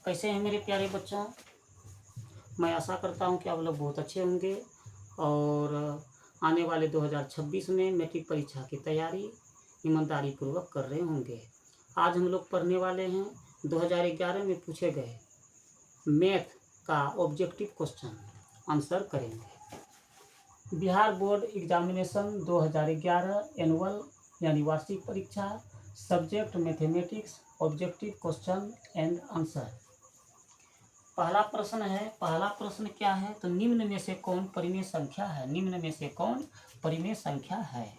कैसे हैं मेरे प्यारे बच्चों। मैं आशा करता हूं कि आप लोग बहुत अच्छे होंगे और आने वाले 2026 में मैट्रिक परीक्षा की तैयारी ईमानदारी पूर्वक कर रहे होंगे। आज हम लोग पढ़ने वाले हैं 2011 में पूछे गए मैथ का ऑब्जेक्टिव क्वेश्चन आंसर करेंगे। बिहार बोर्ड एग्जामिनेशन 2011 एनुअल यानी वार्षिक परीक्षा, subject mathematics, objective question and answer. पहला प्रश्न क्या है? तो निम्न में से कौन परिमेय संख्या है? निम्न में से कौन परिमेय संख्या है?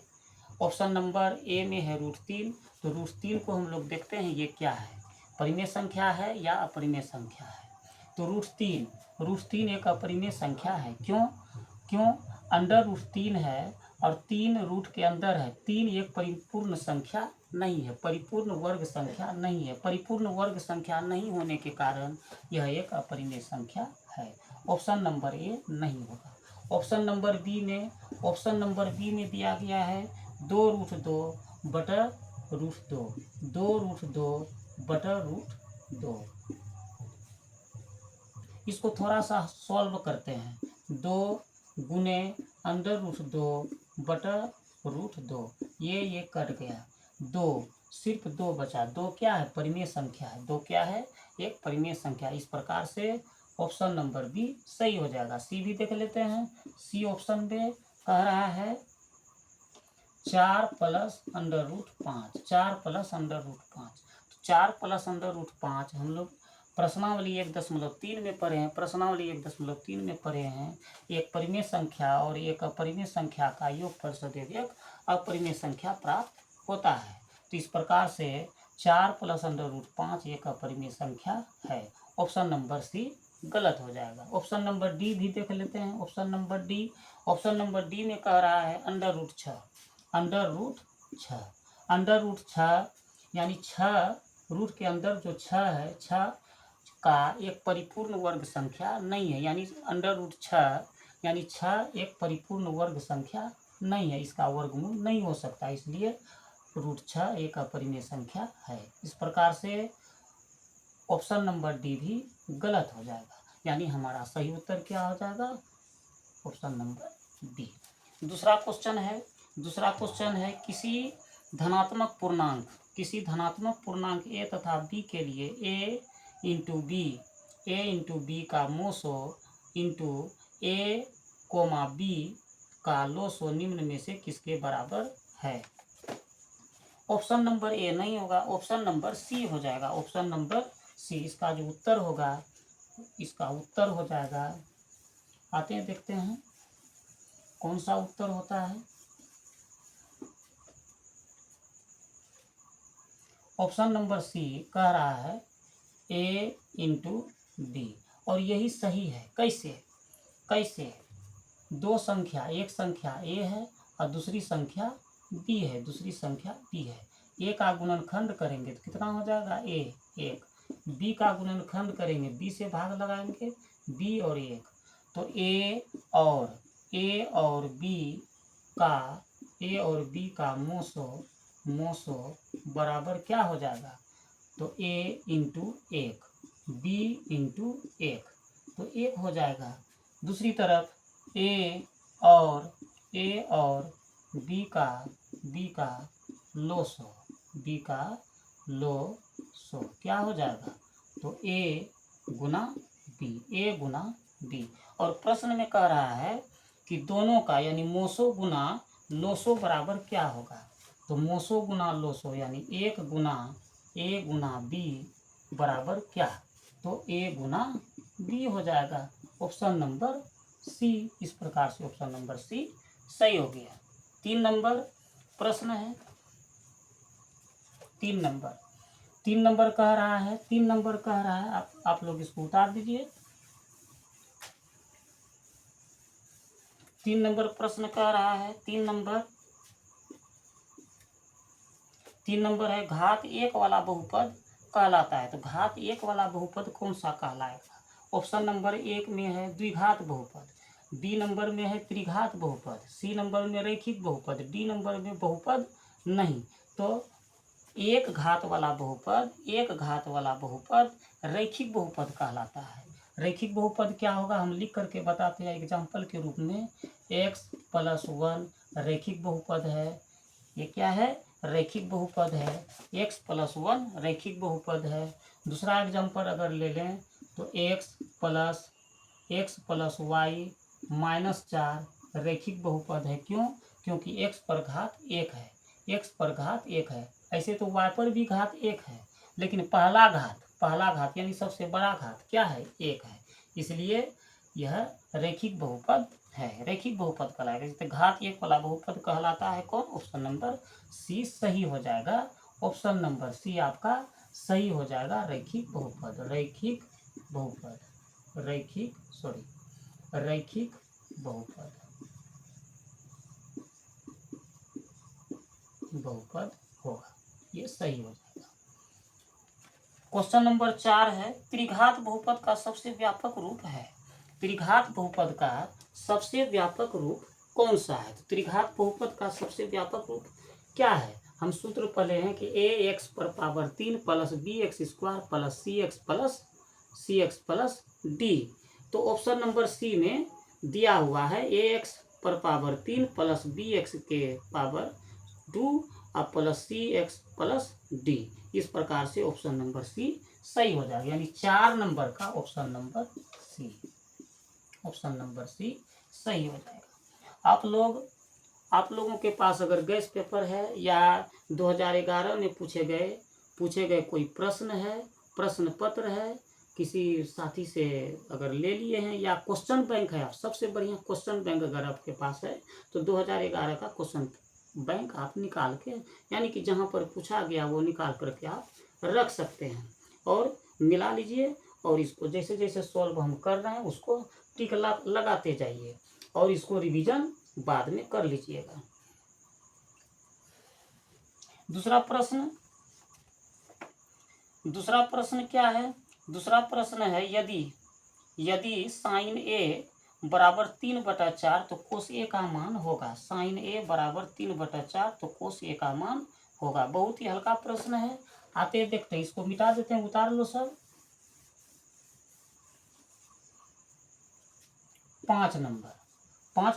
ऑप्शन नंबर ए में है √3। तो √3 को हम लोग देखते हैं ये क्या है, परिमेय संख्या है या अपरिमेय संख्या है। तो √3 एक अपरिमेय संख्या है। क्यों अंडर √3 है और 3 रूट के अंदर है। 3 एक परिपूर्ण संख्या नहीं है, परिपूर्ण वर्ग संख्या नहीं है। परिपूर्ण वर्ग संख्या नहीं होने के कारण यह एक अपरिमेय संख्या है। ऑप्शन नंबर ए नहीं होगा। ऑप्शन नंबर बी में दिया गया है 2√2 बटा √2, 2√2 बटा √2। इसको थोड़ा सा सॉल्व करते हैं। 2 गुने अंडर√2 बटा √2, ये कट गया। 2 सिर्फ 2 बचा। 2 क्या है? परिमेय संख्या है। 2 क्या है? एक परिमेय संख्या। इस प्रकार से ऑप्शन नंबर बी सही हो जाएगा। सी भी देख लेते हैं। सी ऑप्शन में कह रहा है 4 प्लस अंडर√5, 4 प्लस अंडर√5। 4 प्लस अंडर√5 हम लोग प्रश्नावली 1.3 में पढ़े हैं। प्रश्नावली 1.3 में पढ़े हैं एक परिमेय संख्या और एक अपरिमेय संख्या का योगफल सदैव एक अपरिमेय संख्या प्राप्त होता है। तो इस प्रकार से 4 प्लस अंडर√5 एक अपरिमेय संख्या है। ऑप्शन नंबर सी गलत हो जाएगा। ऑप्शन नंबर डी भी देख लेते हैं। ऑप्शन नंबर डी में कह रहा है अंडर√6, अंडर√6 यानी 6 रूट के अंदर जो 6 है, 6 का एक परिपूर्ण वर्ग संख्या नहीं है। यानी अंडर√6 यानी 6 एक परिपूर्ण वर्ग संख्या नहीं है। इसका वर्गमूल नहीं हो सकता, इसलिए √6 एक अपरिमेय संख्या है। इस प्रकार से ऑप्शन नंबर डी भी गलत हो जाएगा। यानी हमारा सही उत्तर क्या हो जाएगा? Option number B. दूसरा क्वेश्चन है किसी धनात्मक पूर्णांक a तथा b के लिए a इंटू बी का मोसो इंटू a, b का लोसो निम्न में से किसके बराबर है? ऑप्शन नंबर ए नहीं होगा, ऑप्शन नंबर सी हो जाएगा। ऑप्शन नंबर सी इसका जो उत्तर होगा, इसका उत्तर हो जाएगा। आते हैं देखते हैं कौन सा उत्तर होता है। ऑप्शन नंबर सी कह रहा है a इंटू बी और यही सही है। कैसे? दो संख्या, एक संख्या a है और दूसरी संख्या b है। a का गुणनखंड करेंगे तो कितना हो जाएगा? a 1। b का गुणनखंड करेंगे, b से भाग लगाएंगे, b और 1। तो a और b का मोसो बराबर क्या हो जाएगा? तो a इंटू 1, b इंटू 1, तो 1 हो जाएगा। दूसरी तरफ a और b का लोसो क्या हो जाएगा? तो a गुना b। और प्रश्न में कह रहा है कि दोनों का यानी मोसो गुना लोसो बराबर क्या होगा? तो मोसो गुना लोसो यानी a गुना b बराबर क्या? तो a गुना b हो जाएगा। Option number C. इस प्रकार से ऑप्शन नंबर सी सही हो गया। 3 नंबर प्रश्न है। 3 नंबर कह रहा है आप लोग इसको उतार दीजिए। 3 नंबर प्रश्न कह रहा है 3 नंबर है घात 1 वाला बहुपद कहलाता है। तो घात 1 वाला बहुपद कौन सा कहलाएगा? ऑप्शन नंबर 1 में है द्विघात बहुपद, बी नंबर में है त्रिघात बहुपद, सी नंबर में रैखिक बहुपद, डी नंबर में बहुपद नहीं। तो एक घात वाला बहुपद रैखिक बहुपद कहलाता है। रैखिक बहुपद क्या होगा हम लिख करके बताते हैं एग्जाम्पल के रूप में। x+1 रैखिक बहुपद है। ये क्या है? रैखिक बहुपद है। x+1 रैखिक बहुपद है। दूसरा एग्जाम्पल अगर ले लें तो x+y-4 रैखिक बहुपद है। क्यों? क्योंकि x पर घात 1 है। x पर घात 1 है। ऐसे तो y पर भी घात 1 है, लेकिन पहला घात यानी सबसे बड़ा घात क्या है? 1 है। इसलिए यह रैखिक बहुपद है। रैखिक बहुपद कहलाएगा। जैसे घात 1 वाला बहुपद कहलाता है कौन? ऑप्शन नंबर सी सही हो जाएगा। ऑप्शन नंबर सी आपका सही हो जाएगा। रैखिक बहुपद, रैखिक बहुपद, रैखिक बहुपद होगा। ये सही हो जाएगा। क्वेश्चन नंबर 4 है, त्रिघात बहुपद का सबसे व्यापक रूप है। त्रिघात बहुपद का सबसे व्यापक रूप कौन सा है? तो त्रिघात बहुपद का सबसे व्यापक रूप क्या है? हम सूत्र पढ़े हैं कि ax⁴ plus bx² plus cx+d। तो ऑप्शन नंबर सी में दिया हुआ है ax⁴ plus bx² plus cx+d। इस प्रकार से ऑप्शन नंबर सी सही हो जाएगा। यानी 4 नंबर का ऑप्शन नंबर सी सही हो जाएगा। आप लोगों के पास अगर गैस पेपर है या 2011 में पूछे गए कोई प्रश्न है, प्रश्न पत्र है, किसी साथी से अगर ले लिए हैं, या क्वेश्चन बैंक है, आप सबसे बढ़िया क्वेश्चन बैंक अगर आपके पास है तो 2011 का क्वेश्चन बैंक आप निकाल के, यानी कि जहाँ पर पूछा गया वो निकाल करके आप रख सकते हैं और मिला लीजिए। और इसको जैसे जैसे सॉल्व हम कर रहे हैं उसको टिक लगाते जाइए और इसको रिवीजन बाद में कर लीजिएगा। दूसरा प्रश्न क्या है? दूसरा प्रश्न है, यदि sin a बराबर 3/4 तो cos a का मान होगा। sin a बराबर 3/4 तो cos a का मान होगा। बहुत ही हल्का प्रश्न है। आते देखते हैं, इसको मिटा देते हैं, उतार लो सब। 5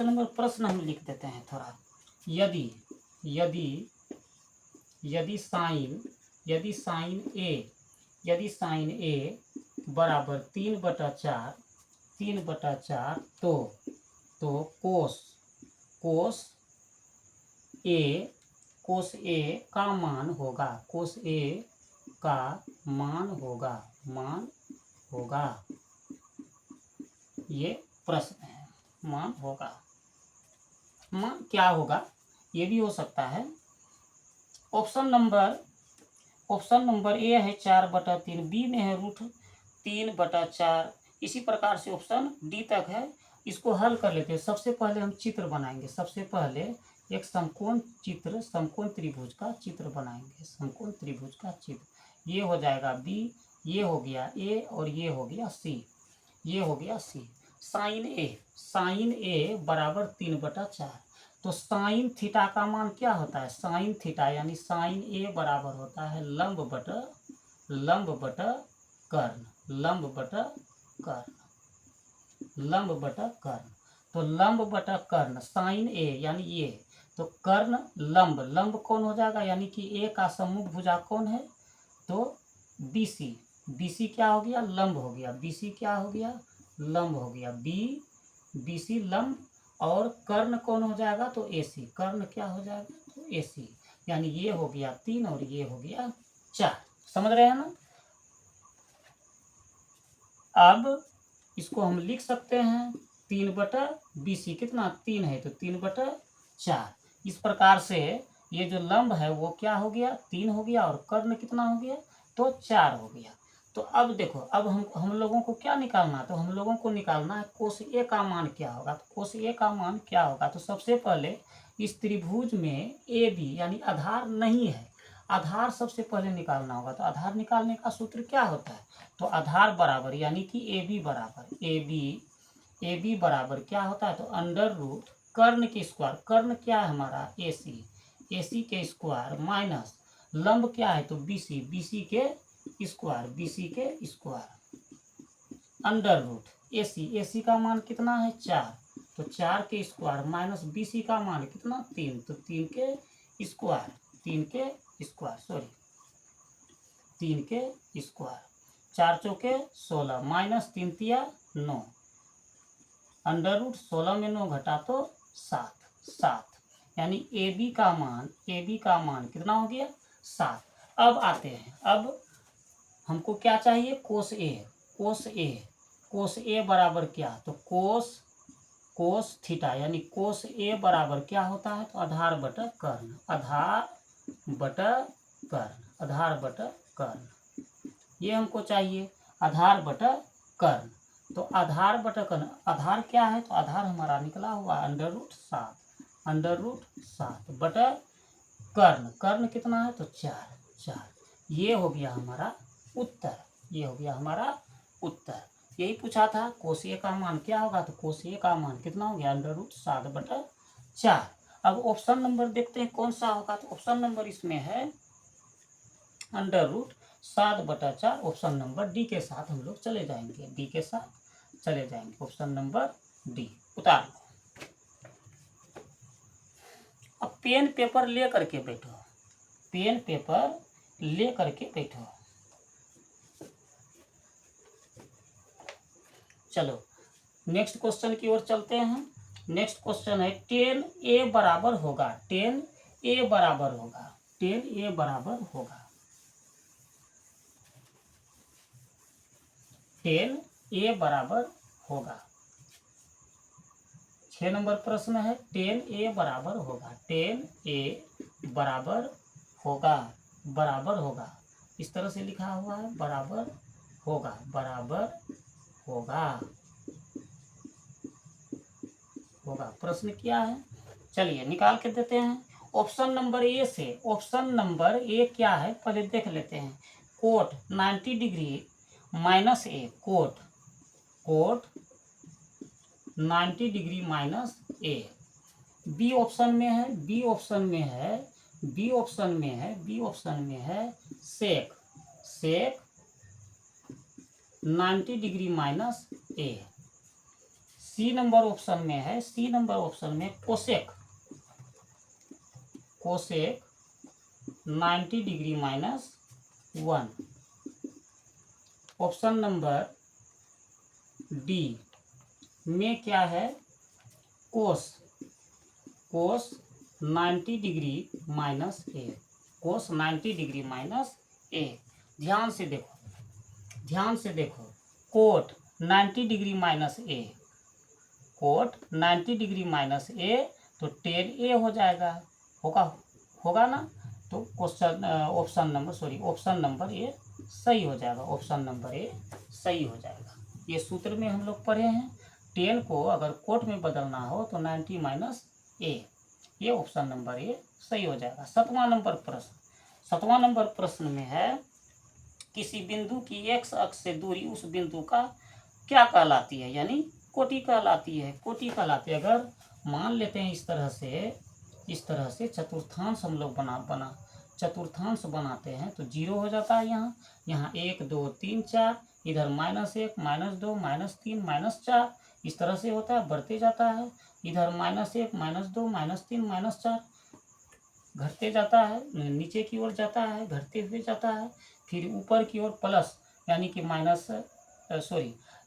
नंबर प्रश्न हम लिख देते हैं थोड़ा। यदि sin a बराबर 3/4 तो cos a का मान होगा। ये प्रश्न है। मान होगा, मान क्या होगा ये भी हो सकता है। ऑप्शन नंबर ए है 4/3, बी में है √3/4। इसी प्रकार से ऑप्शन डी तक है। इसको हल कर लेते हैं। सबसे पहले हम चित्र बनाएंगे। सबसे पहले एक समकोण त्रिभुज का चित्र बनाएंगे। समकोण त्रिभुज का चित्र, ये हो जाएगा बी, ये हो गया ए और ये हो गया सी। साइन ए बराबर 3/4। तो साइन थीटा का मान क्या होता है? साइन थीटा यानी साइन ए बराबर होता है लंब बट कर्ण। तो लंब बट कर्ण साइन ए यानी ये, तो कर्ण लंब कौन हो जाएगा? यानी कि ए का सम्मुख भुजा कौन है? तो BC क्या हो गया? लंब हो गया। BC क्या हो गया? लंब हो गया। BC लंब, और कर्ण कौन हो जाएगा? तो AC। कर्ण क्या हो जाएगा? तो AC। यानी ये हो गया 3 और ये हो गया 4। समझ रहे हैं ना? अब इसको हम लिख सकते हैं 3/BC। कितना? 3 है तो 3/4। इस प्रकार से ये जो लंब है वो क्या हो गया? 3 हो गया, और कर्ण कितना हो गया? तो 4 हो गया। तो अब देखो, अब हम लोगों को क्या निकालना है? तो हम लोगों को निकालना है कोस ए का मान क्या होगा। तो कोस ए का मान क्या होगा? तो सबसे पहले इस त्रिभुज में ए बी यानी आधार नहीं है, आधार सबसे पहले निकालना होगा। तो आधार निकालने का सूत्र क्या होता है? तो आधार बराबर यानी कि ए बी बराबर क्या होता है? तो अंडर रूट कर्ण के स्क्वायर। कर्ण क्या है हमारा? AC के स्क्वायर माइनस लंब क्या है तो BC, BC के स्क्वायर, BC के square, under root AC, AC का मान कितना है 4, तो 4 के स्क्वायर माइनस BC का मान कितना 3, तो 3 के स्क्वायर, 3 के स्क्वायर सॉरी 3 के स्क्वायर, 4 चौके 16 माइनस 3 तिया 9, अंडर रूट 16 में 9 घटा तो 7, यानी AB का मान कितना हो गया 7। अब आते हैं, अब हमको क्या चाहिए कोस ए बराबर क्या, तो कोस थीटा, यानी कोस ए बराबर क्या होता है तो आधार बटा कर्ण, आधार बटा कर्ण, ये हमको चाहिए आधार बटा कर्ण। तो आधार बटा कर्ण, आधार क्या है तो आधार हमारा निकला हुआ अंडर रूट 7 बटा कर्ण कितना है तो 4, ये हो गया हमारा उत्तर, यही पूछा था कोस ए का मान क्या होगा, तो कोस ए का मान कितना हो गया अंडर रूट 7 बटा 4। अब ऑप्शन नंबर देखते हैं कौन सा होगा, तो ऑप्शन नंबर इसमें है अंडर रूट 7 बटा 4, ऑप्शन नंबर डी के साथ हम लोग चले जाएंगे, ऑप्शन नंबर डी उतार लो। अब पेन पेपर ले करके बैठो, चलो नेक्स्ट क्वेश्चन की ओर चलते हैं। नेक्स्ट क्वेश्चन है 10A बराबर होगा 10A बराबर होगा 6 नंबर प्रश्न है 10A बराबर होगा, इस तरह से लिखा हुआ है बराबर होगा, प्रश्न क्या है चलिए निकाल के देते हैं। ऑप्शन नंबर ए क्या है पहले देख लेते हैं, कोट 90 डिग्री माइनस ए, कोट 90 डिग्री माइनस ए। बी ऑप्शन में है सेक 90 डिग्री माइनस ए। सी नंबर ऑप्शन में cosec 90 degree minus 1। Option number D में क्या है कोस 90 डिग्री माइनस ए, ध्यान से देखो कोट 90 डिग्री माइनस ए तो 10A हो जाएगा, होगा ना, तो क्वेश्चन ऑप्शन नंबर ए सही हो जाएगा, ये सूत्र में हम लोग पढ़े हैं 10 को अगर कोट में बदलना हो तो 90 माइनस ए, ये ऑप्शन नंबर ए सही हो जाएगा। 7वां नंबर प्रश्न में है किसी बिंदु की x अक्ष से दूरी उस बिंदु का क्या कहलाती है, यानी कोटि कहलाती है। अगर मान लेते हैं इस तरह से चतुर्थांश हम लोग चतुर्थांश बनाते हैं तो 0 हो जाता है, यहाँ 1 2 3 4, इधर -1 -2 -3 -4, इस तरह से होता है, बढ़ते जाता है, इधर -1 -2 -3 -4 घटते जाता है, नीचे की ओर जाता है, घटते हुए जाता है, फिर ऊपर की ओर प्लस, यानी कि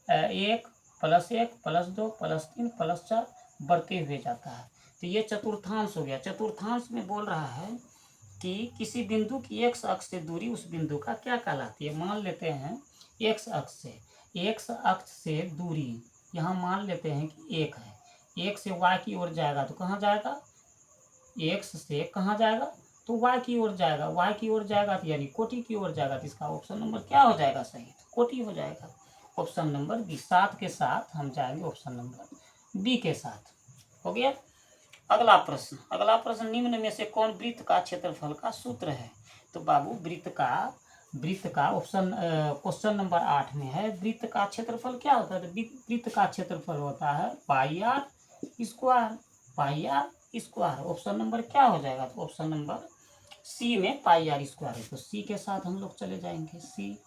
1 +2 +3 +4 बढ़ते हुए जाता है। तो ये चतुर्थांश हो गया। चतुर्थांश में बोल रहा है कि किसी बिंदु की x अक्ष से दूरी उस बिंदु का क्या कहलाती है। मान लेते हैं x अक्ष से दूरी यहाँ मान लेते हैं कि 1 है, 1 से y की ओर जाएगा तो कहाँ जाएगा, x से कहाँ जाएगा तो y की ओर जाएगा, तो यानी कोटि की ओर जाएगा, तो इसका ऑप्शन नंबर क्या हो जाएगा सही, कोटि हो जाएगा। ऑप्शन नंबर बी, 7 के साथ हम जाएंगे ऑप्शन नंबर बी के साथ, हो गया। अगला प्रश्न निम्न में से कौन वृत्त का क्षेत्रफल का सूत्र है। तो बाबू वृत्त का ऑप्शन क्वेश्चन नंबर 8 में है वृत्त का क्षेत्रफल क्या होता है, तो वृत्त का क्षेत्रफल होता है पाई आर स्क्वायर। ऑप्शन नंबर क्या हो जाएगा, तो ऑप्शन नंबर सी में पाई आर स्क्वायर है, तो सी के साथ हम लोग चले जाएंगे, सी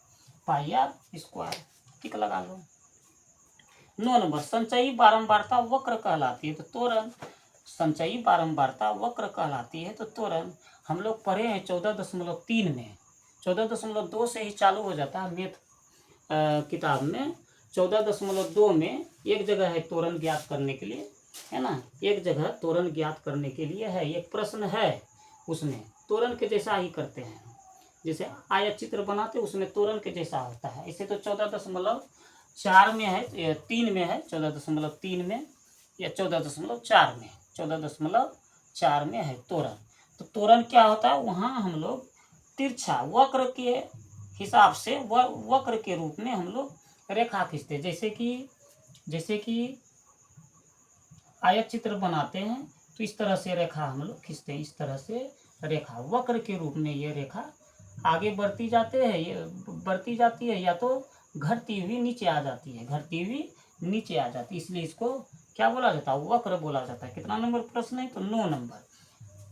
पाई आर स्क्वायर, टिक लगा लो। 9 नंबर, संचयी बारंबारता वक्र कहलाती है तो त्वरण, संचयी बारंबारता वक्र कहलाती है तो त्वरण हम लोग पढ़े हैं 14.3 में, 14.2 से ही चालू हो जाता है मैथ किताब में। 14.2 में एक जगह है त्वरण ज्ञात करने के लिए, है ना, एक जगह त्वरण ज्ञात करने के लिए है, एक प्रश्न है, उसमें त्वरण के जैसा ही करते हैं, जैसे आयत चित्र बनाते उसमें त्वरण के जैसा होता है। इसे तो 14.4 में है, 3 में है, 14.3 में या 14.4 में, 14.4 में है त्वरण। तो त्वरण क्या होता है, वहाँ हम लोग तिरछा वक्र के हिसाब से वक्र के रूप में हम लोग रेखा खींचते, जैसे कि आयत चित्र बनाते हैं तो इस तरह से रेखा हम लोग खींचते हैं, इस तरह से रेखा वक्र के रूप में ये रेखा आगे बढ़ती जाती है या तो घटती हुई नीचे आ जाती है, घटती हुई नीचे आ जाती है, इसलिए इसको क्या बोला जाता है, वक्र बोला जाता है। कितना नंबर प्रश्न है, तो 9 नंबर।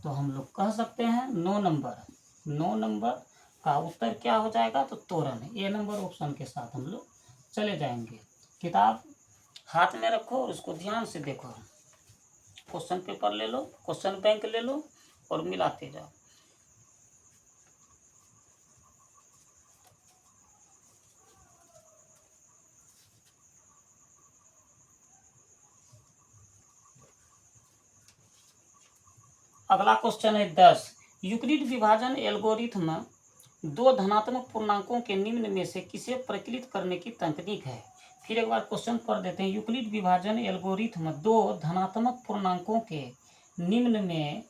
तो हम लोग कह सकते हैं 9 नंबर का उत्तर क्या हो जाएगा, तो त्वरण है। ए नंबर ऑप्शन के साथ हम लोग चले जाएंगे। किताब हाथ में रखो और उसको ध्यान से देखो, क्वेश्चन पेपर ले लो, क्वेश्चन बैंक ले लो और मिलाते जाओ। अगला क्वेश्चन है 10, यूक्लिड विभाजन एल्गोरिथ्म दो धनात्मक पूर्णांकों के निम्न में से किसे प्रकलित करने की तकनीक है। फिर एक बार क्वेश्चन पढ़ देते हैं। यूक्लिड विभाजन एल्गोरिथ्म दो धनात्मक पूर्णांकों के निम्न में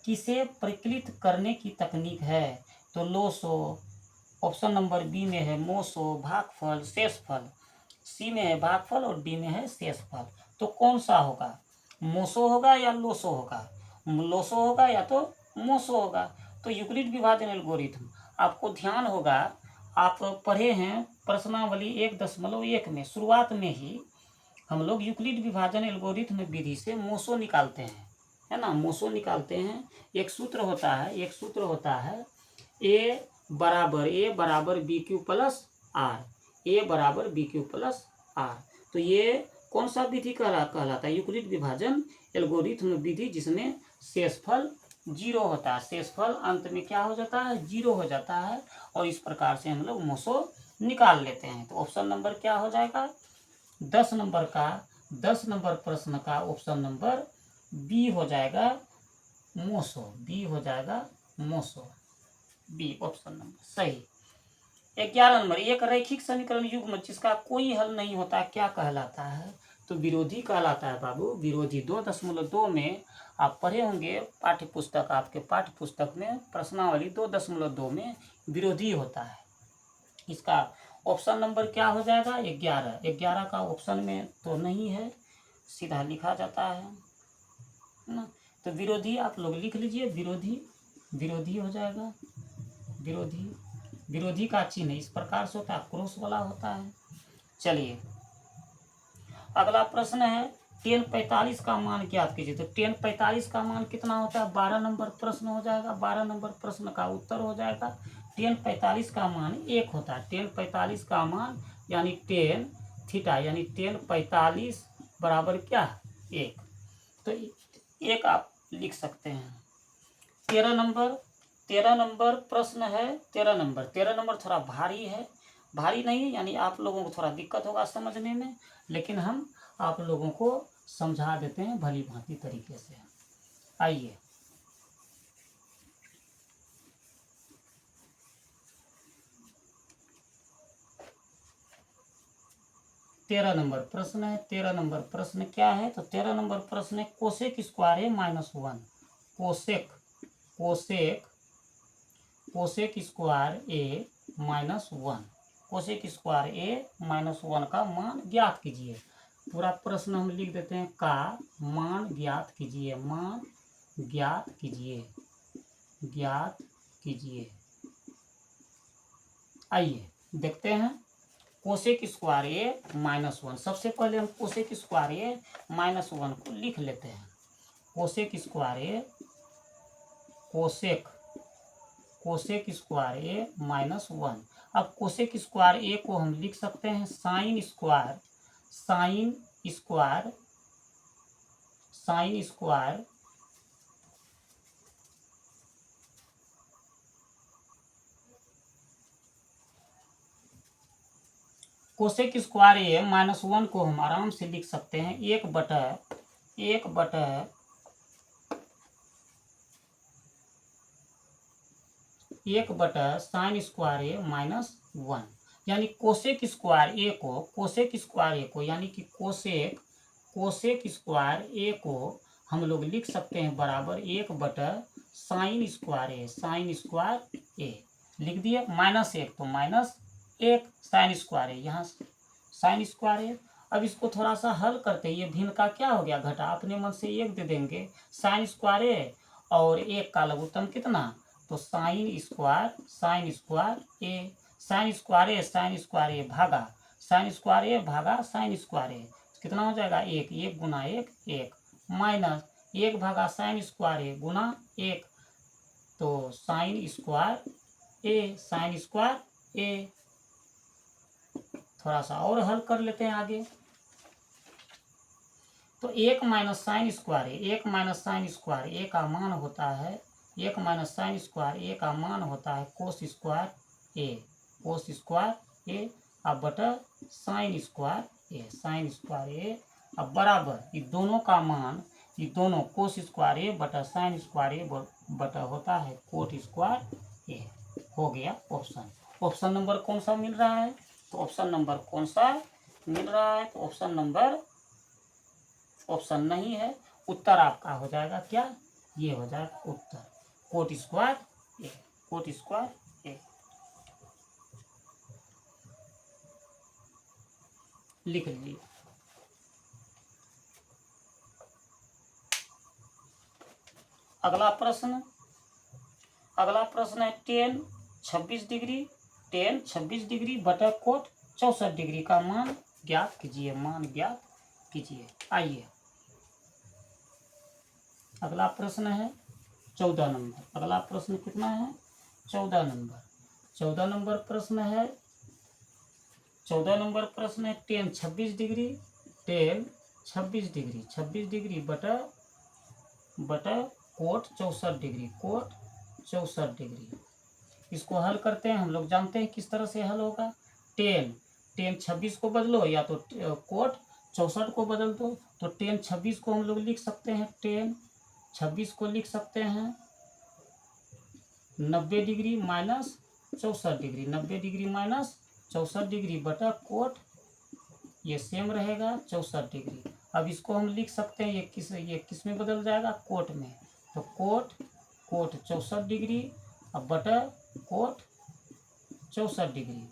किसे प्रकलित करने की तकनीक है, तो लोसो, ऑप्शन नंबर बी में है मोसो, भागफल, शेषफल, सी में है भागफल और डी में है शेषफल। तो कौन सा होगा, मोसो होगा या लोसो होगा, लोसो होगा या तो मोसो होगा। तो यूक्लिड विभाजन एल्गोरिथ्म आपको ध्यान होगा, आप पढ़े हैं प्रश्नावली 1.1 में, शुरुआत में ही हम लोग यूक्लिड विभाजन एल्गोरिथ्म विधि से मोसो निकालते हैं, है ना, मोसो निकालते हैं। एक सूत्र होता है ए बराबर बी क्यू प्लस आर, ए बराबर बी क्यू प्लस आर। तो ये कौन सा विधि कहलाता है, यूक्लिड विभाजन एल्गोरिथ्म विधि, जिसमें शेषफल 0 होता है, शेषफल अंत में क्या हो जाता है, 0 हो जाता है, और इस प्रकार से हम लोग मोसो निकाल लेते हैं। तो ऑप्शन नंबर क्या हो जाएगा, 10 नंबर प्रश्न का ऑप्शन नंबर बी हो जाएगा मोसो, बी हो जाएगा मोसो, बी ऑप्शन नंबर सही। 11 नंबर, एक रैखिक समीकरण युग्म जिसका कोई हल नहीं होता क्या कहलाता है, तो विरोधी कहलाता है बाबू, विरोधी। 2.2 में आप पढ़े होंगे पाठ्य पुस्तक, आपके पाठ्य पुस्तक में प्रश्नावली 2.2 में विरोधी होता है। इसका ऑप्शन नंबर क्या हो जाएगा, 11। 11 का ऑप्शन में तो नहीं है, सीधा लिखा जाता है ना। तो विरोधी आप लोग लिख लीजिए, विरोधी हो जाएगा, विरोधी का चिन्ह इस प्रकार से होता है, क्रॉस वाला होता है। चलिए अगला प्रश्न है 1045 का मान ज्ञात कीजिए। तो 1045 का मान कितना होता है, 12 नंबर प्रश्न हो जाएगा, 12 नंबर प्रश्न का उत्तर हो जाएगा 1045 का मान 1 होता है। 1045 का मान यानी 10 थीटा यानी 1045 बराबर क्या, 1। तो 1 आप लिख सकते हैं। 13 नंबर प्रश्न है, 13 नंबर थोड़ा भारी है, भारी नहीं यानी आप लोगों को थोड़ा दिक्कत होगा समझने में, लेकिन हम आप लोगों को समझा देते हैं भली भांति तरीके से। आइए 13 नंबर प्रश्न है। 13 नंबर प्रश्न क्या है, तो 13 नंबर प्रश्न है कोसेक स्क्वायर है -1, कोसेक स्क्वायर ए -1, कोसेक स्क्वायर ए -1 का मान ज्ञात कीजिए। पूरा प्रश्न हम लिख देते हैं, का मान ज्ञात कीजिए, मान ज्ञात कीजिए। आइए देखते हैं कोसेक स्क्वायर ए -1। सबसे पहले हम कोसेक स्क्वायर ए -1 को लिख लेते हैं। कोसेक कोसेक स्क्वायर ए माइनस 1। अब कोसेक स्क्वायर ए को हम लिख सकते हैं साइन स्क्वायर कोसेक स्क्वायर ए माइनस 1 को हम आराम से लिख सकते हैं एक बटा साइन स्क्वायर ए माइनस 1। यानी कोसेक स्क्वायर ए को यानी कि कोसेक स्क्वायर ए को हम लोग लिख सकते हैं बराबर 1 बटा साइन स्क्वायर ए लिख दिए, -1 तो -1 साइन स्क्वायर ए, यहाँ साइन स्क्वायर ए। अब इसको थोड़ा सा हल करते हैं, ये भिन्न का क्या हो गया घटा, अपने मन से 1 दे देंगे, साइन स्क्वायर ए और 1 का लघुत्तम कितना, तो साइन स्क्वायर ए भागा साइन स्क्वायर ए कितना हो जाएगा 1 गुना 1 माइनस 1 भागा साइन स्क्वायर ए गुना 1, तो साइन स्क्वायर ए। थोड़ा सा और हल कर लेते हैं आगे, तो 1 माइनस साइन स्क्वायर ए का मान होता है 1 माइनस साइन स्क्वायर ए का मान होता है कोस स्क्वायर ए अब बटा साइन स्क्वायर ए अब बराबर ये दोनों का मान, ये दोनों कोस स्क्वायर ए बटा साइन स्क्वायर ए बटा होता है कोट स्क्वायर ए। हो गया ऑप्शन नंबर कौन सा मिल रहा है, तो ऑप्शन नंबर कौन सा मिल रहा है, तो ऑप्शन नहीं है, उत्तर आपका हो जाएगा क्या, ये हो जाएगा उत्तर कोट स्क्वायर ए। लिख लीजिए। अगला प्रश्न है tan 26 डिग्री बटा कोट 64 डिग्री का मान ज्ञात कीजिए। आइए अगला प्रश्न है 14 नंबर। अगला प्रश्न कितना है 14 नंबर प्रश्न है 14 नंबर प्रश्न है tan 26 डिग्री बटा कोट 64 डिग्री। इसको हल करते हैं, हम लोग जानते हैं किस तरह से हल होगा। tan 26 को बदलो या तो कोट 64 को बदल दो, तो tan 26 को हम लोग लिख सकते हैं, tan 26 को लिख सकते हैं 90 degree minus 64 degree, 90 degree minus 64 degree बटा कोट, ये सेम रहेगा 64 डिग्री। अब इसको हम लिख सकते हैं, ये किस में बदल जाएगा, कोट में, तो कोट 64 डिग्री अब बटा कोट 64 डिग्री,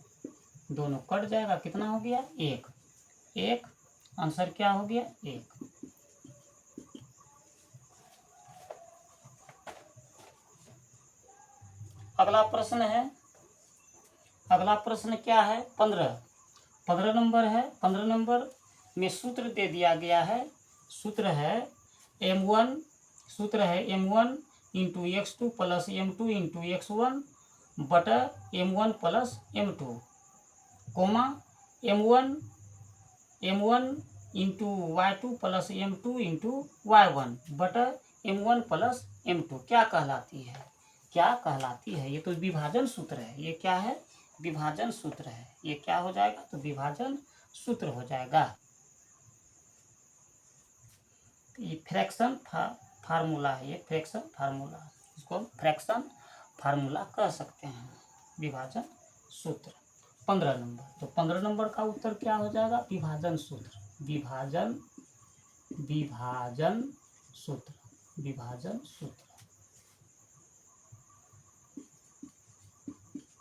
दोनों कट जाएगा, कितना हो गया 1। आंसर क्या हो गया 1। अगला प्रश्न क्या है 15 नंबर है। 15 नंबर में सूत्र दे दिया गया है, सूत्र है m1 into x2 plus m2 into x1 बटा m1 plus m2 comma m1 into y2 plus m2 into y1 बटा m1 प्लस m2 क्या कहलाती है, ये तो विभाजन सूत्र है। ये क्या है, विभाजन सूत्र है। ये क्या हो जाएगा, तो विभाजन सूत्र हो जाएगा। ये फ्रैक्शन फार्मूला है, ये फ्रैक्शन फार्मूला, इसको फ्रैक्शन फार्मूला कह सकते हैं, विभाजन सूत्र। 15 नंबर, तो 15 नंबर का उत्तर क्या हो जाएगा, विभाजन सूत्र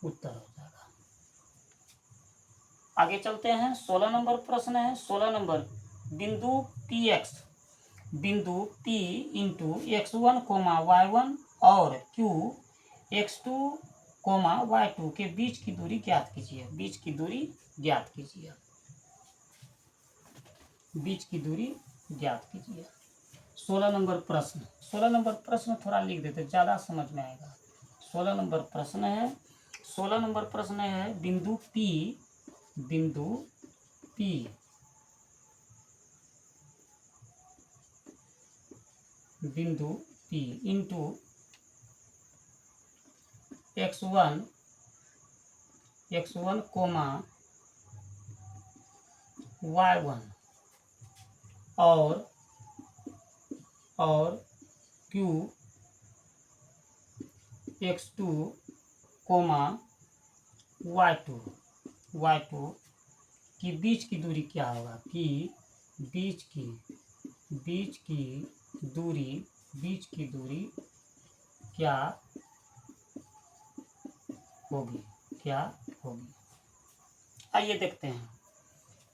उत्तर हो जाएगा। आगे चलते हैं 16 नंबर प्रश्न है। 16 नंबर बिंदु P इंटू x1 y1 और Q x2 y2 के बीच की दूरी ज्ञात कीजिए। 16 नंबर प्रश्न थोड़ा लिख देते, ज़्यादा समझ में आएगा। 16 नंबर प्रश्न है। 16 नंबर प्रश्न है बिंदु P into x1 coma y1 और q x2 कोमा y2 की बीच की दूरी क्या होगा, कि बीच की दूरी क्या होगी। आइए देखते हैं।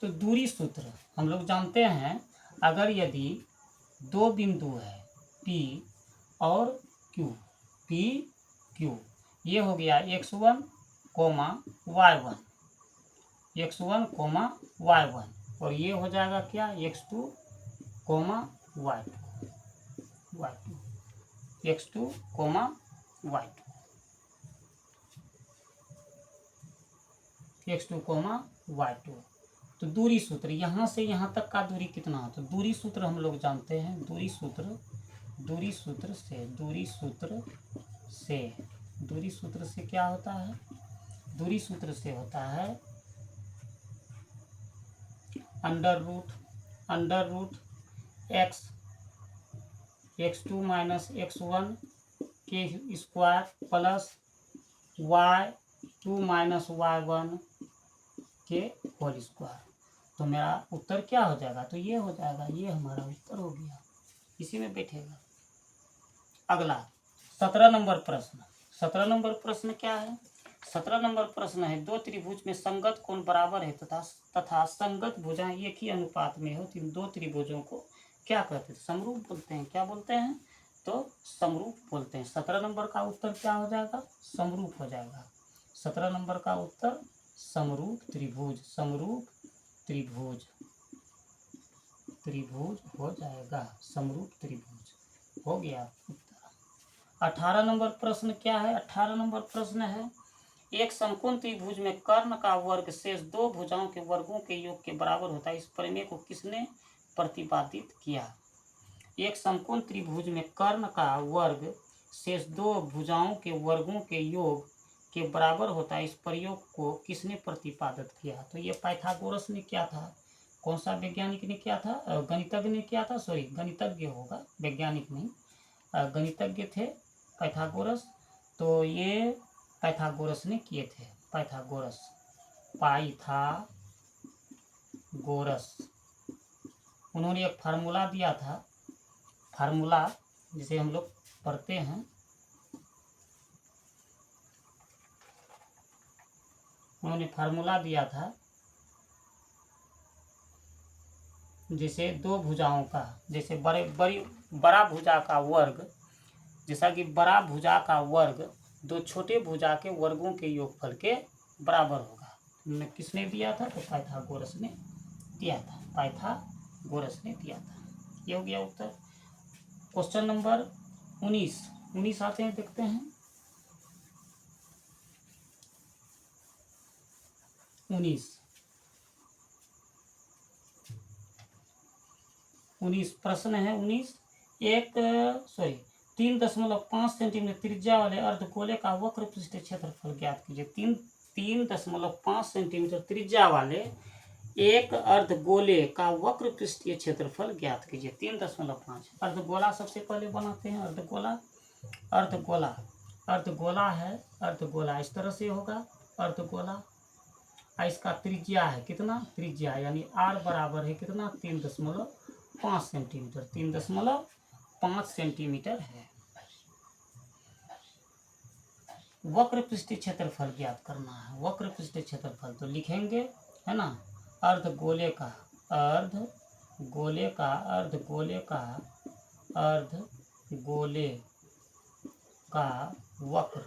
तो दूरी सूत्र हम लोग जानते हैं, अगर यदि दो बिंदु है P और Q, ये हो गया x1 कोमा y1 और ये हो जाएगा क्या, x2 कोमा y2 तो दूरी सूत्र यहाँ से यहाँ तक का दूरी कितना है, तो दूरी सूत्र हम लोग जानते हैं। दूरी सूत्र से क्या होता है, दूरी सूत्र से होता है under root x2 minus x1 के square plus y2 minus y1 के होल स्क्वायर। तो मेरा उत्तर क्या हो जाएगा, तो ये हो जाएगा, ये हमारा उत्तर हो गया, इसी में बैठेगा। अगला 17 नंबर प्रश्न क्या है। 17 नंबर प्रश्न है दो त्रिभुज में संगत कोण बराबर है तथा संगत भुजाएं एक ही अनुपात में हो तो इन दो त्रिभुजों को क्या कहते हैं, समरूप बोलते हैं। क्या बोलते हैं, तो समरूप बोलते हैं। 17 नंबर का उत्तर क्या हो जाएगा, समरूप हो जाएगा। 17 नंबर का उत्तर समरूप त्रिभुज हो जाएगा, समरूप त्रिभुज हो गया उत्तर। 18 नंबर प्रश्न क्या है। 18 नंबर प्रश्न है एक समकोण त्रिभुज में कर्ण का वर्ग शेष दो भुजाओं के वर्गों के योग के बराबर होता है, इस प्रमेय को किसने प्रतिपादित किया। एक समकोण त्रिभुज में कर्ण का वर्ग शेष दो भुजाओं के वर्गों के योग के बराबर होता है, इस प्रयोग को किसने प्रतिपादित किया। तो ये पाइथागोरस ने किया था। कौन सा वैज्ञानिक ने किया था, गणितज्ञ ने किया था, सॉरी गणितज्ञ होगा, वैज्ञानिक नहीं, गणितज्ञ थे पाइथागोरस। तो ये पाइथागोरस ने किए थे, पाइथागोरस उन्होंने एक फार्मूला दिया था, फार्मूला जिसे हम लोग पढ़ते हैं, उन्होंने फार्मूला दिया था जैसे दो भुजाओं का, जैसे बड़ा भुजा का वर्ग, जैसा कि बड़ा भुजा का वर्ग दो छोटे भुजा के वर्गों के योगफल के बराबर होगा। किसने दिया था, तो पाइथागोरस ने दिया था, ये हो गया उत्तर। क्वेश्चन नंबर 19 आते हैं, देखते हैं। 19 प्रश्न है। 3.5 सेंटीमीटर त्रिज्या वाले अर्धगोले का वक्र पृष्ठ क्षेत्रफल ज्ञात कीजिए। 3.5 सेंटीमीटर त्रिज्या वाले एक अर्धगोले का वक्र पृष्ठीय क्षेत्रफल ज्ञात कीजिए। 3.5 अर्धगोला सबसे पहले बनाते हैं। अर्धगोला है, अर्धगोला इस तरह से होगा अर्धगोला। इसका त्रिज्या है कितना, त्रिज्या यानी r बराबर है कितना, 3.5 सेंटीमीटर, 3.5 सेंटीमीटर है। वक्र पृष्ठीय क्षेत्रफल ज्ञात करना है। वक्र पृष्ठीय क्षेत्रफल तो लिखेंगे, है ना, अर्धगोले का वक्र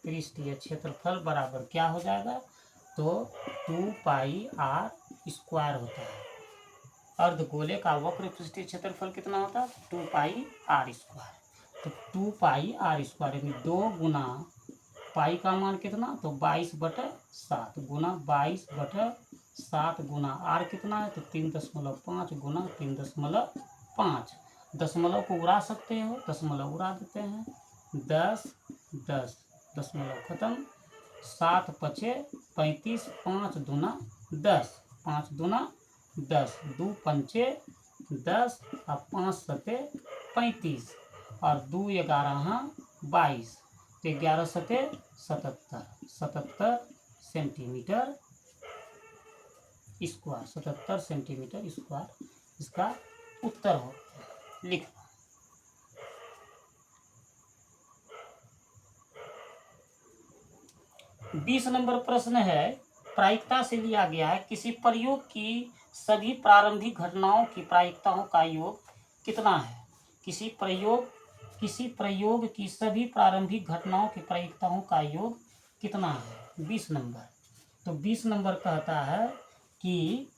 पृष्ठीय क्षेत्रफल बराबर क्या हो जाएगा, तो 2 पाई r स्क्वायर होता है। अर्धगोले का वक्र पृष्ठीय क्षेत्रफल कितना होता है? 2πr²। तो 2πr² यानी 2 गुना पाई का मान कितना? तो 22/7 गुना 22/7 गुना आर कितना है? तो 3.5 गुना 3.5। दशमलव को उड़ा सकते हो, दशमलव उड़ा देते हैं। 10 10 दशमलव खत्म। 7 पचे 35, 5 दूना 10, 5 दूना 10, 2 पंचे 10 और 5 सते 35 और 2 11 22, तो 11 सते 77 सेंटीमीटर स्क्वायर, 77 सेंटीमीटर स्क्वायर इसका उत्तर हो। लिख 20 नंबर प्रश्न है, प्रायिकता से लिया गया है, किसी प्रयोग की सभी प्रारंभिक घटनाओं की प्रायिकताओं का योग कितना है? किसी प्रयोग की सभी प्रारंभिक घटनाओं की प्रायिकताओं का योग कितना है? 20 नंबर। तो 20 नंबर कहता है कि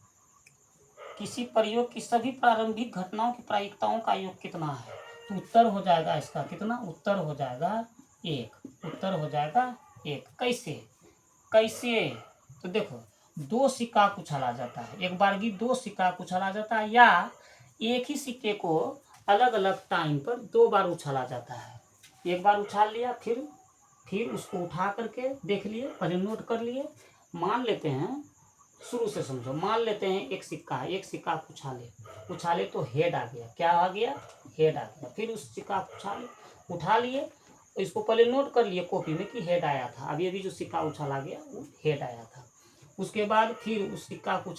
किसी प्रयोग की सभी प्रारंभिक घटनाओं की प्रायिकताओं का योग कितना है? तो उत्तर हो जाएगा इसका कितना? उत्तर हो जाएगा 1। उत्तर हो जाएगा 1। कैसे? तो देखो, 2 सिक्का को उछाला जाता है, एक बारगी 2 सिक्का को उछाला जाता है, या एक ही सिक्के को अलग अलग टाइम पर 2 बार उछाला जाता है। एक बार उछाल लिया, फिर उसको उठा करके देख लिए, पहले नोट कर लिए। मान लेते हैं, शुरू से समझो, मान लेते हैं एक सिक्का है, एक सिक्का को उछाले तो हेड आ गया। क्या आ गया? हेड आ गया। फिर उस सिक्का को उठा लिए, इसको पहले नोट कर लिए कॉपी में कि हेड आया था। अभी जो सिक्का उछाला गया वो हेड आया था। उसके बाद फिर उस सिक्का को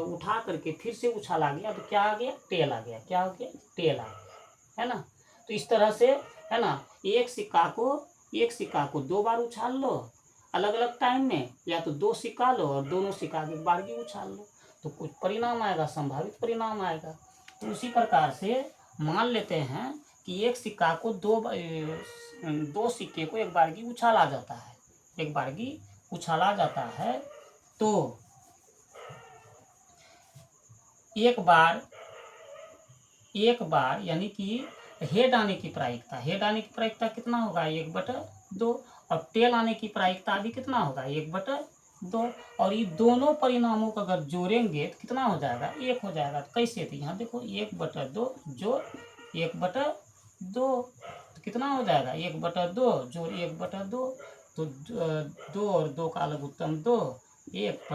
उठा करके फिर से उछाला गया तो क्या आ गया? टेल आ गया। क्या हो गया? टेल आ गया, है ना। तो इस तरह से, है ना, एक सिक्का को 2 बार उछाल लो अलग अलग टाइम में, या तो 2 सिक्का लो और दोनों सिक्का के एक बार भी उछाल लो, तो कुछ परिणाम आएगा, संभावित परिणाम आएगा। तो उसी प्रकार से मान लेते हैं कि एक सिक्का को 2 सिक्के को एक बारगी उछाला जाता है, एक बारगी उछाला जाता है। तो एक बार यानी कि हेड आने की प्रायिकता कितना होगा? 1/2। और टेल आने की प्रायिकता भी कितना होगा? 1/2। और ये दोनों परिणामों को अगर जोड़ेंगे तो कितना हो जाएगा? 1 हो जाएगा। तो कैसे? तो यहाँ देखो, 1/2 जोड़ 1/2, तो कितना हो जाएगा? 1/2 जोड़ 1/2, तो 2 और 2 का अलग उत्तम 2, 1 +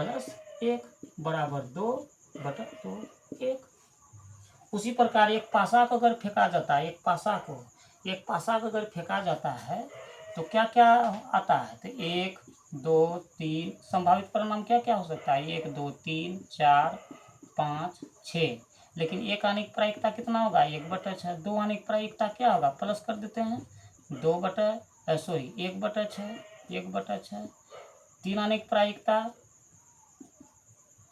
1 बराबर 2/2 1। उसी प्रकार एक पासा को अगर फेंका जाता है, एक पासा को अगर फेंका जाता है तो क्या क्या आता है? तो 1 2 3 संभावित परिणाम क्या क्या हो सकता है? 1 2 3 4 5 6। लेकिन 1 आने की प्रायिकता कितना होगा? 1/6। 2 आने की प्रायिकता क्या होगा? प्लस कर देते हैं, 1/6। 3 आने की प्रायिकता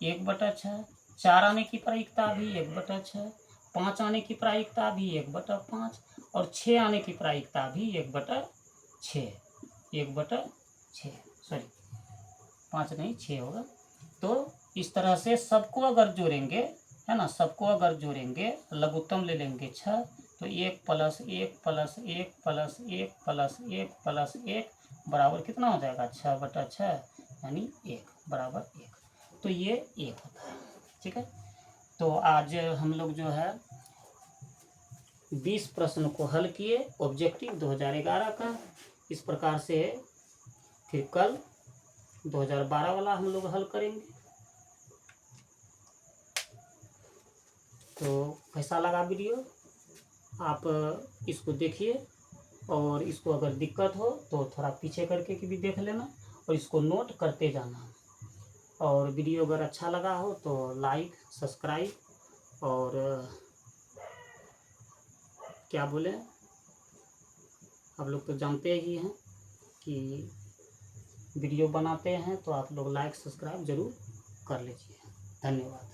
1/6। 4 आने की प्रायिकता भी 1/6। 5 आने की प्रायिकता भी 1/5। और 6 आने की प्रायिकता भी 1/6। 1/6, सॉरी 5 नहीं 6 होगा। तो इस तरह से सबको अगर जोड़ेंगे, है ना, सबको अगर जोड़ेंगे, लघुत्तम ले लेंगे 6, तो 1 + 1 + 1 + 1 + 1 + 1 बराबर कितना हो जाएगा? 6/6 यानी 1 बराबर 1। तो ये 1 होता है। ठीक है। तो आज हम लोग जो है 20 प्रश्न को हल किए, ऑब्जेक्टिव 2011 का। इस प्रकार से फिर कल 2012 वाला हम लोग हल करेंगे। तो कैसा लगा वीडियो? आप इसको देखिए, और इसको अगर दिक्कत हो तो थोड़ा पीछे करके भी देख लेना, और इसको नोट करते जाना। और वीडियो अगर अच्छा लगा हो तो लाइक, सब्सक्राइब, और क्या बोले, आप लोग तो जानते ही हैं कि वीडियो बनाते हैं तो आप लोग लाइक सब्सक्राइब जरूर कर लीजिए। धन्यवाद।